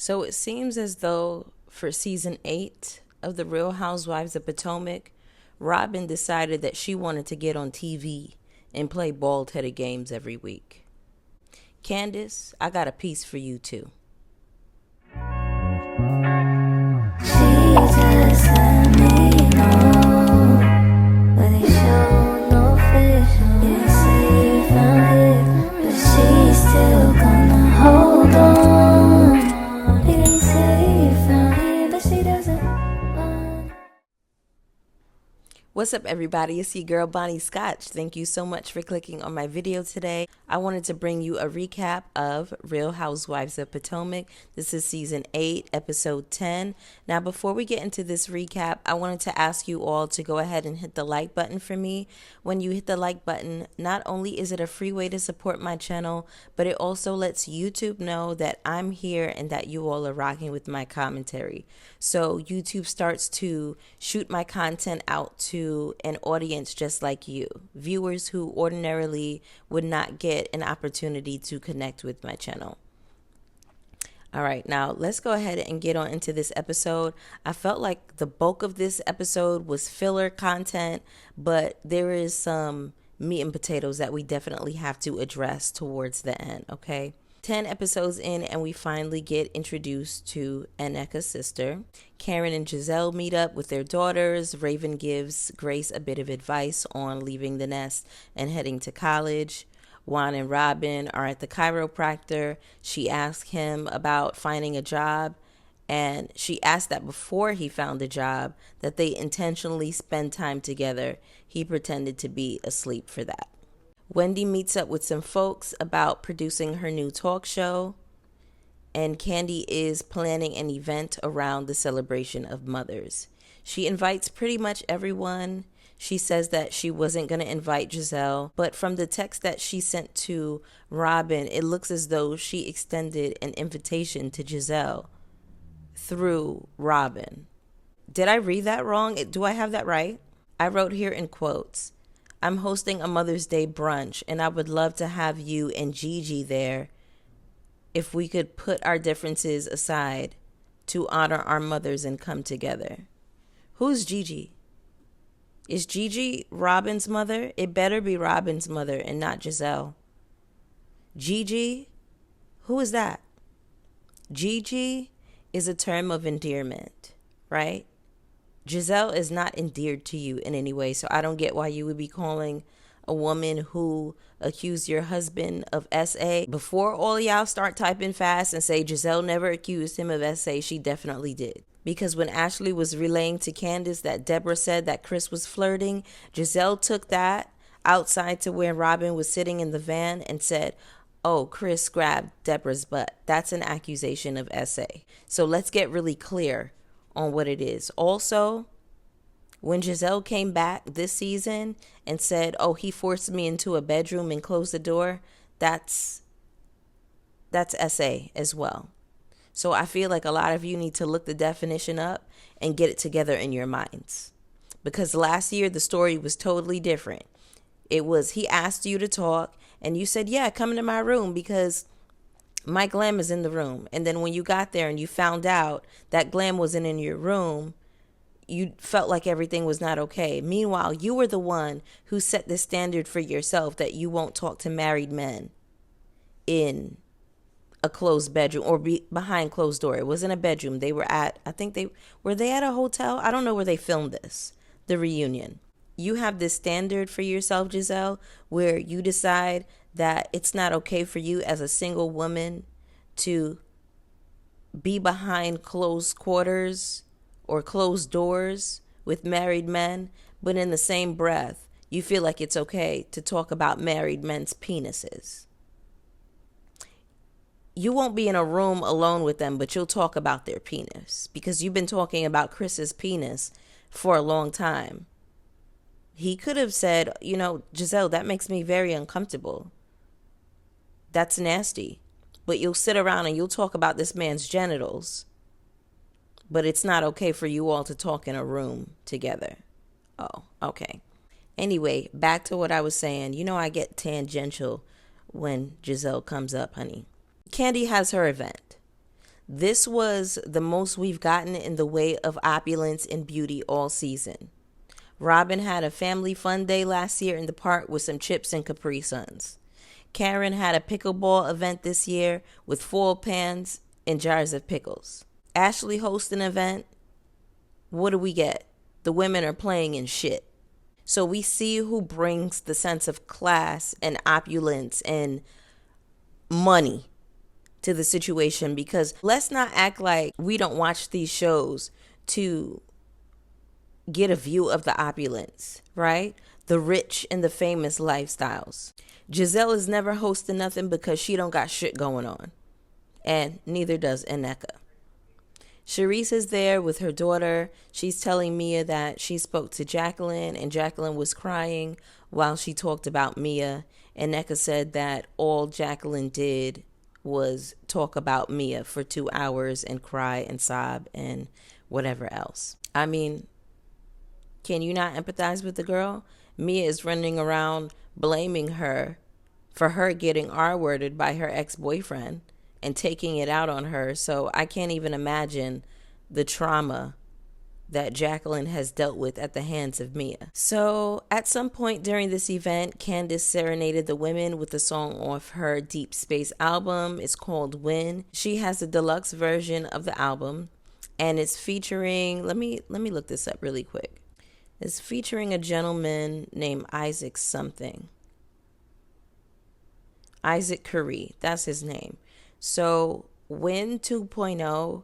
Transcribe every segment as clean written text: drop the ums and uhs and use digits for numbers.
So it seems as though for season 8 of The Real Housewives of Potomac, Robyn decided that she wanted to get on TV and play bald-headed games every week. Candice, I got a piece for you too. What's up, everybody? It's your girl, Bonnie Scotch. Thank you so much for clicking on my video today. I wanted to bring you a recap of Real Housewives of Potomac. This is season 8, episode 10. Now, before we get into this recap, I wanted to ask you all to go ahead and hit the like button for me. When you hit the like button, not only is it a free way to support my channel, but it also lets YouTube know that I'm here and that you all are rocking with my commentary. So YouTube starts to shoot my content out to an audience just like you, viewers who ordinarily would not get an opportunity to connect with my channel. All right, now let's go ahead and get on into this episode. I felt like the bulk of this episode was filler content, but there is some meat and potatoes that we definitely have to address towards the end, okay? 10 episodes in, and we finally get introduced to Nneka's sister. Karen and Gizelle meet up with their daughters. Raven gives Grace a bit of advice on leaving the nest and heading to college. Juan and Robyn are at the chiropractor. She asks him about finding a job, and she asked that before he found a job, that they intentionally spend time together. He pretended to be asleep for that. Wendy meets up with some folks about producing her new talk show, and Candy is planning an event around the celebration of mothers. She invites pretty much everyone. She says that she wasn't going to invite Gizelle, but from the text that she sent to Robyn, it looks as though she extended an invitation to Gizelle through Robyn. Did I read that wrong? Do I have that right? I wrote here in quotes, "I'm hosting a Mother's Day brunch, and I would love to have you and Gigi there if we could put our differences aside to honor our mothers and come together." Who's Gigi? Is Gigi Robyn's mother? It better be Robyn's mother and not Gizelle. Gigi? Who is that? Gigi is a term of endearment, right? Gizelle is not endeared to you in any way, so I don't get why you would be calling a woman who accused your husband of SA. Before all y'all start typing fast and say Gizelle never accused him of SA, she definitely did. Because when Ashley was relaying to Candice that Deborah said that Chris was flirting, Gizelle took that outside to where Robyn was sitting in the van and said, "Oh, Chris grabbed Deborah's butt." That's an accusation of SA. So let's get really clear on what it is. Also, when Gizelle came back this season and said, "Oh, he forced me into a bedroom and closed the door," that's SA as well. So I feel like a lot of you need to look the definition up and get it together in your minds. Because last year the story was totally different. It was he asked you to talk and you said, "Yeah, come into my room because my glam is in the room." And then when you got there and you found out that glam wasn't in your room, you felt like everything was not okay. Meanwhile, you were the one who set the standard for yourself that you won't talk to married men in a closed bedroom or behind closed door. It wasn't a bedroom. They were at, were they at a hotel? I don't know where they filmed this, the reunion. You have this standard for yourself, Gizelle, where you decide that it's not okay for you as a single woman to be behind closed quarters or closed doors with married men, but in the same breath, you feel like it's okay to talk about married men's penises. You won't be in a room alone with them, but you'll talk about their penis because you've been talking about Chris's penis for a long time. He could have said, "Gizelle, that makes me very uncomfortable. That's nasty." But you'll sit around and you'll talk about this man's genitals, but it's not okay for you all to talk in a room together. Oh, okay. Anyway, back to what I was saying. I get tangential when Gizelle comes up, honey. Candy has her event. This was the most we've gotten in the way of opulence and beauty all season. Robyn had a family fun day last year in the park with some chips and Capri Suns. Karen had a pickleball event this year with foil pans and jars of pickles. Ashley hosted an event. What do we get? The women are playing in shit. So we see who brings the sense of class and opulence and money to the situation, because let's not act like we don't watch these shows to get a view of the opulence, right? The rich and the famous lifestyles. Giselle is never hosting nothing because she don't got shit going on. And neither does Nneka. Charisse is there with her daughter. She's telling Mia that she spoke to Jacqueline and Jacqueline was crying while she talked about Mia. And Nneka said that all Jacqueline did was talk about Mia for 2 hours and cry and sob and whatever else. I mean, can you not empathize with the girl? Mia is running around blaming her for her getting R-worded by her ex-boyfriend and taking it out on her. So I can't even imagine the trauma that Jacqueline has dealt with at the hands of Mia. So at some point during this event, Candice serenaded the women with a song off her Deep Space album. It's called Win. She has a deluxe version of the album and it's featuring, let me look this up really quick. It's featuring a gentleman named Isaac something. Isaac Curry, that's his name. So Win 2.0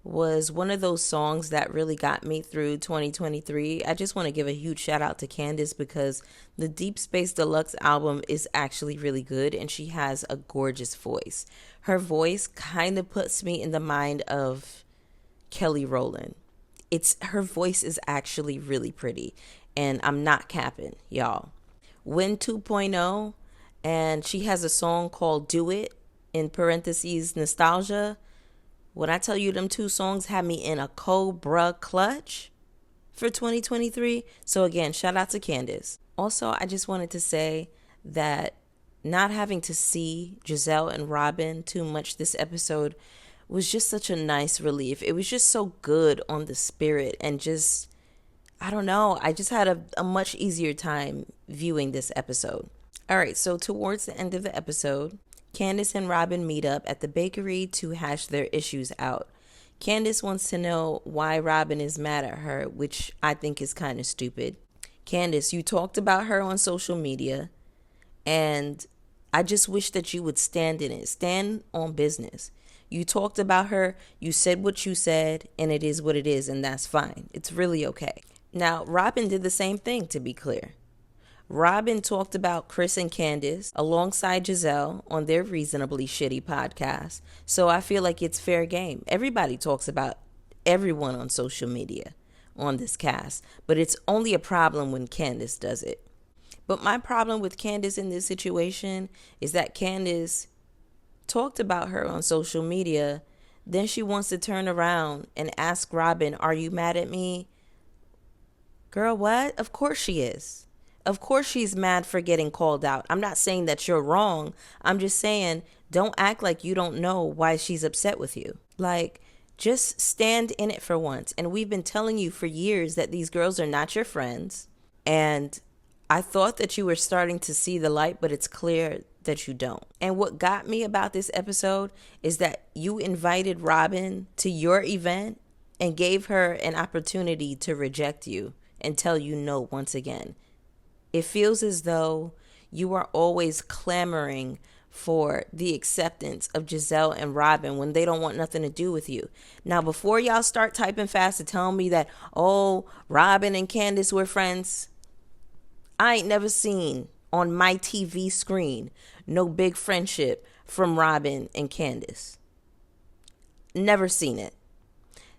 was one of those songs that really got me through 2023. I just want to give a huge shout out to Candice because the Deep Space Deluxe album is actually really good and she has a gorgeous voice. Her voice kind of puts me in the mind of Kelly Rowland. Her voice is actually really pretty and I'm not capping, y'all. Win 2.0, and she has a song called Do It, in parentheses, nostalgia. When I tell you them two songs had me in a cobra clutch for 2023. So again, shout out to Candice. Also, I just wanted to say that not having to see Giselle and Robyn too much this episode was just such a nice relief. It was just so good on the spirit and just, I don't know, I just had a much easier time viewing this episode. All right, so towards the end of the episode, Candice and Robyn meet up at the bakery to hash their issues out. Candice wants to know why Robyn is mad at her, which I think is kind of stupid. Candice, you talked about her on social media, and I just wish that you would stand in it. Stand on business. You talked about her, you said what you said, and it is what it is, and that's fine. It's really okay. Now, Robyn did the same thing, to be clear. Robyn talked about Chris and Candice alongside Giselle on their Reasonably Shitty podcast. So I feel like it's fair game. Everybody talks about everyone on social media on this cast, but it's only a problem when Candice does it. But my problem with Candice in this situation is that Candice talked about her on social media, then she wants to turn around and ask Robyn, are you mad at me? Girl, what? Of course she is. Of course she's mad for getting called out. I'm not saying that you're wrong. I'm just saying don't act like you don't know why she's upset with you. Like, just stand in it for once. And we've been telling you for years that these girls are not your friends. And I thought that you were starting to see the light, but it's clear that you don't. And what got me about this episode is that you invited Robyn to your event and gave her an opportunity to reject you and tell you no once again. It feels as though you are always clamoring for the acceptance of Giselle and Robyn when they don't want nothing to do with you. Now, before y'all start typing fast to tell me that, oh, Robyn and Candice were friends, I ain't never seen on my TV screen no big friendship from Robyn and Candice. Never seen it.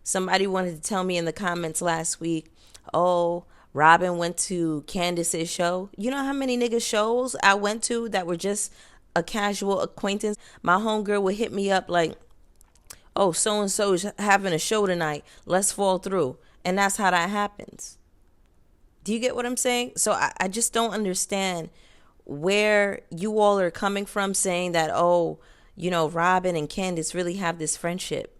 Somebody wanted to tell me in the comments last week, oh, Robyn went to Candice's show. You know how many nigga shows I went to that were just a casual acquaintance? My homegirl would hit me up like, oh, so-and-so is having a show tonight. Let's fall through. And that's how that happens. Do you get what I'm saying? So I just don't understand where you all are coming from saying that, oh, Robyn and Candice really have this friendship.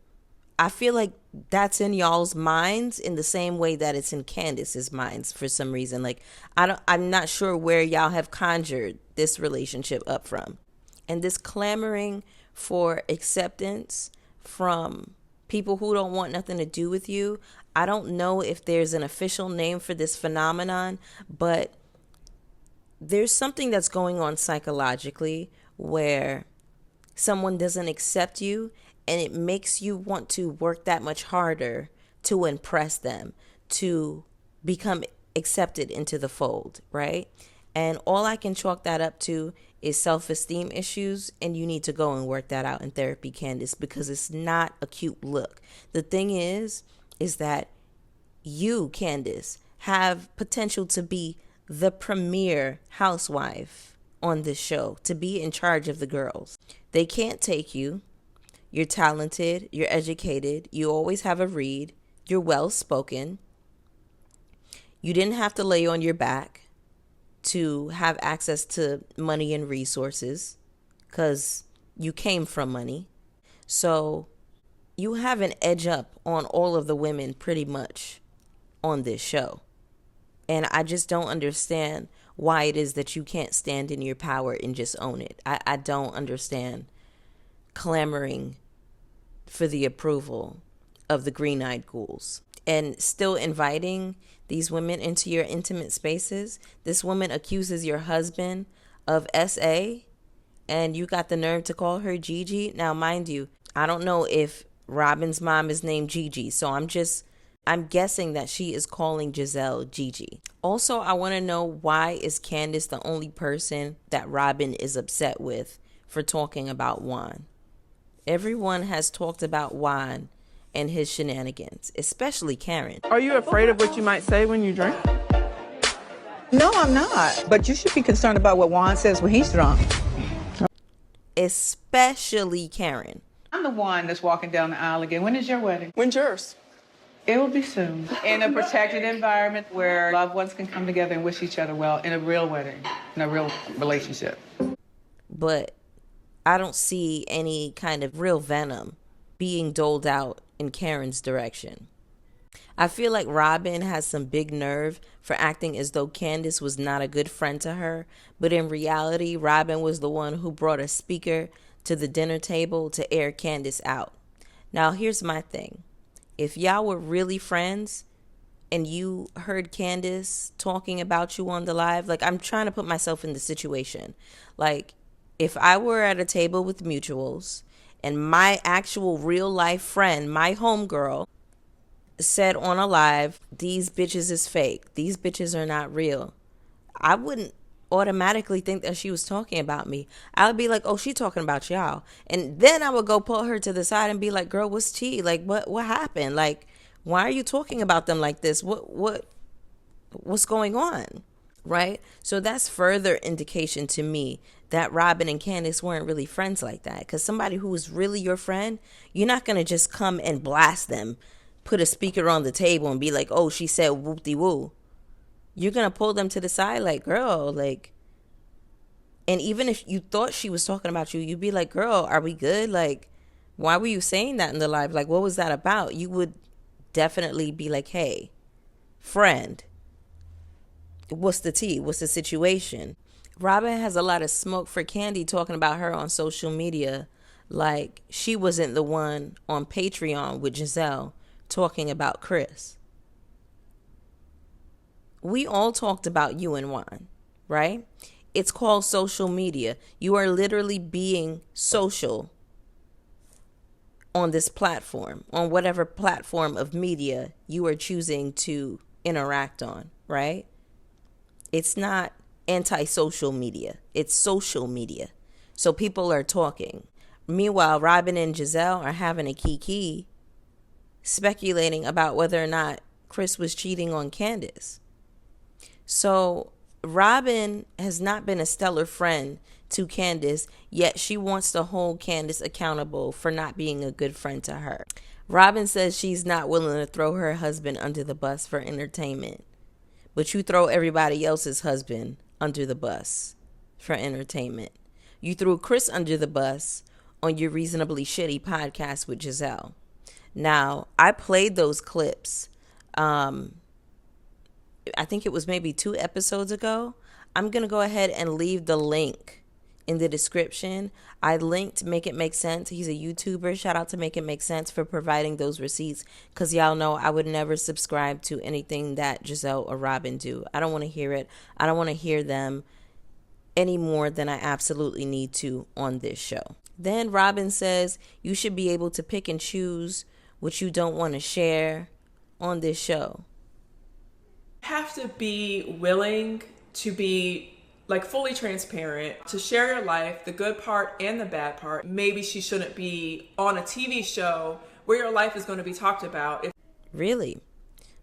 I feel like that's in y'all's minds in the same way that it's in Candice's minds for some reason. Like, I'm not sure where y'all have conjured this relationship up from. And this clamoring for acceptance from people who don't want nothing to do with you. I don't know if there's an official name for this phenomenon, but there's something that's going on psychologically where someone doesn't accept you and it makes you want to work that much harder to impress them, to become accepted into the fold, right? And all I can chalk that up to is self-esteem issues, and you need to go and work that out in therapy, Candice, because it's not a cute look. The thing is that you, Candice, have potential to be the premier housewife on this show, to be in charge of the girls. They can't take you. You're talented, you're educated, you always have a read, you're well-spoken. You didn't have to lay on your back to have access to money and resources because you came from money. So you have an edge up on all of the women pretty much on this show. And I just don't understand why it is that you can't stand in your power and just own it. I don't understand clamoring for the approval of the green-eyed ghouls and still inviting these women into your intimate spaces. This woman accuses your husband of SA, and you got the nerve to call her Gigi. Now, mind you, I don't know if Robyn's mom is named Gigi, so I'm guessing that she is calling Giselle Gigi. Also, I want to know, why is Candice the only person that Robyn is upset with for talking about Juan? Everyone has talked about Juan and his shenanigans, especially Karen. Are you afraid of what you might say when you drink? No, I'm not. But you should be concerned about what Juan says when he's drunk. Especially Karen. I'm the one that's walking down the aisle again. When is your wedding? When's yours? It will be soon. In a protected environment where loved ones can come together and wish each other well, in a real wedding, in a real relationship. But I don't see any kind of real venom being doled out in Karen's direction. I feel like Robyn has some big nerve for acting as though Candice was not a good friend to her, but in reality, Robyn was the one who brought a speaker to the dinner table to air Candice out. Now, here's my thing. If y'all were really friends and you heard Candice talking about you on the live, like, I'm trying to put myself in the situation. Like, if I were at a table with mutuals and my actual real life friend, my homegirl, said on a live, these bitches is fake, these bitches are not real, I wouldn't automatically think that she was talking about me. I would be like, oh, she talking about y'all. And then I would go pull her to the side and be like, girl, what's tea? Like, what happened? Like, why are you talking about them like this? What's going on? Right? So that's further indication to me that Robyn and Candice weren't really friends like that. Because somebody who is really your friend, you're not going to just come and blast them, put a speaker on the table and be like, oh, she said whoop-de-woo. You're going to pull them to the side like, girl, like, and even if you thought she was talking about you, you'd be like, girl, are we good? Like, why were you saying that in the live? Like, what was that about? You would definitely be like, hey, friend, what's the tea? What's the situation? Robyn has a lot of smoke for Candy talking about her on social media. Like, she wasn't the one on Patreon with Giselle talking about Chris. We all talked about you and Juan, right? It's called social media. You are literally being social on this platform, on whatever platform of media you are choosing to interact on, right? It's not anti-social media. It's social media. So people are talking. Meanwhile, Robyn and Giselle are having a kiki, speculating about whether or not Chris was cheating on Candice. So Robyn has not been a stellar friend to Candice, yet she wants to hold Candice accountable for not being a good friend to her. Robyn says she's not willing to throw her husband under the bus for entertainment, but you throw everybody else's husband under the bus for entertainment. You threw Chris under the bus on Your Reasonably Shitty podcast with Giselle. Now, I played those clips. I think it was maybe 2 episodes ago. I'm going to go ahead and leave the link in the description. I linked Make It Make Sense. He's a YouTuber. Shout out to Make It Make Sense for providing those receipts, because y'all know I would never subscribe to anything that Giselle or Robyn do. I don't want to hear it. I don't want to hear them any more than I absolutely need to on this show. Then Robyn says you should be able to pick and choose what you don't want to share on this show. Have to be willing to be like fully transparent, to share your life, the good part and the bad part. Maybe she shouldn't be on a TV show where your life is going to be talked about. Really?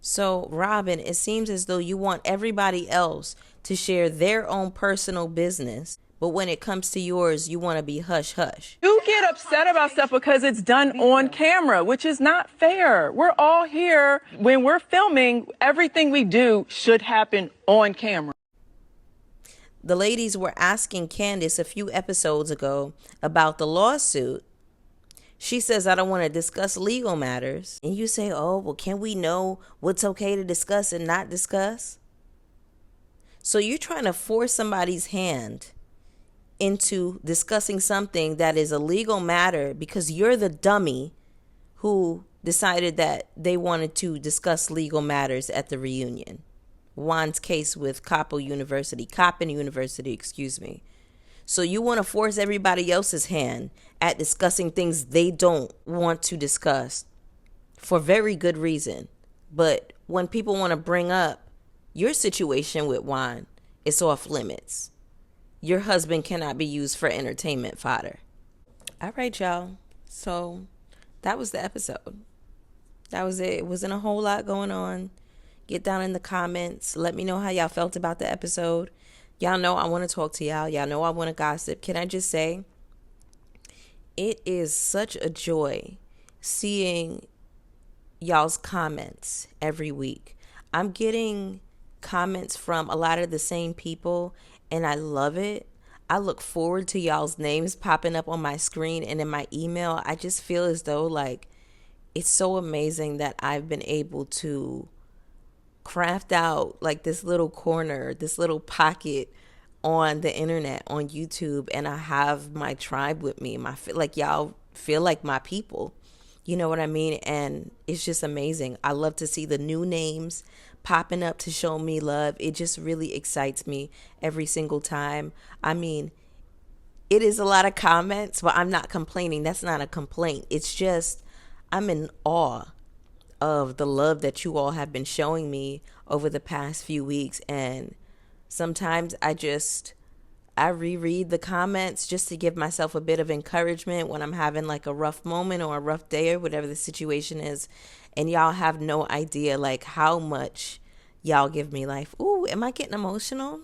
So, Robyn, it seems as though you want everybody else to share their own personal business, but when it comes to yours, you want to be hush hush. You get upset about stuff because it's done on camera, which is not fair. We're all here. When we're filming, everything we do should happen on camera. The ladies were asking Candice a few episodes ago about the lawsuit. She says, I don't want to discuss legal matters. And you say, oh, well, can we know what's okay to discuss and not discuss? So you're trying to force somebody's hand into discussing something that is a legal matter because you're the dummy who decided that they wanted to discuss legal matters at the reunion. Juan's case with Coppin University, excuse me. So you want to force everybody else's hand at discussing things they don't want to discuss for very good reason. But when people want to bring up your situation with Juan, it's off limits. Your husband cannot be used for entertainment fodder. All right, y'all. So that was the episode. That was it. It wasn't a whole lot going on. Get down in the comments. Let me know how y'all felt about the episode. Y'all know I want to talk to y'all. Y'all know I want to gossip. Can I just say, it is such a joy seeing y'all's comments every week. I'm getting comments from a lot of the same people, and I love it. I look forward to y'all's names popping up on my screen and in my email. I just feel as though like it's so amazing that I've been able to craft out like this little corner, this little pocket on the internet, on YouTube, and I have my tribe with me. Like y'all feel like my people. You know what I mean? And it's just amazing. I love to see the new names popping up to show me love. It just really excites me every single time. I mean, it is a lot of comments, but I'm not complaining. That's not a complaint. It's just I'm in awe of the love that you all have been showing me over the past few weeks. And sometimes I reread the comments just to give myself a bit of encouragement when I'm having like a rough moment or a rough day or whatever the situation is. And y'all have no idea like how much y'all give me life. Ooh, am I getting emotional?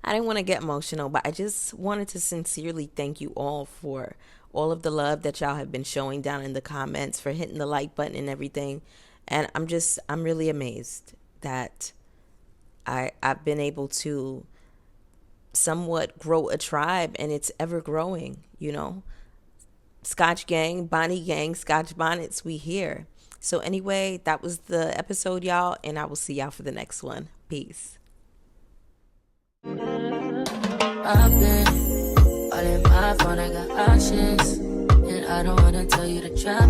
I didn't want to get emotional, but I just wanted to sincerely thank you all for all of the love that y'all have been showing down in the comments, for hitting the like button and everything. And I'm really amazed that I've been able to somewhat grow a tribe, and it's ever growing, you know. Scotch gang, Bonnie gang, Scotch bonnets, we here. So anyway, that was the episode, y'all, and I will see y'all for the next one. Peace. I've been all in my phone, I got options, and I don't wanna tell you to drop it.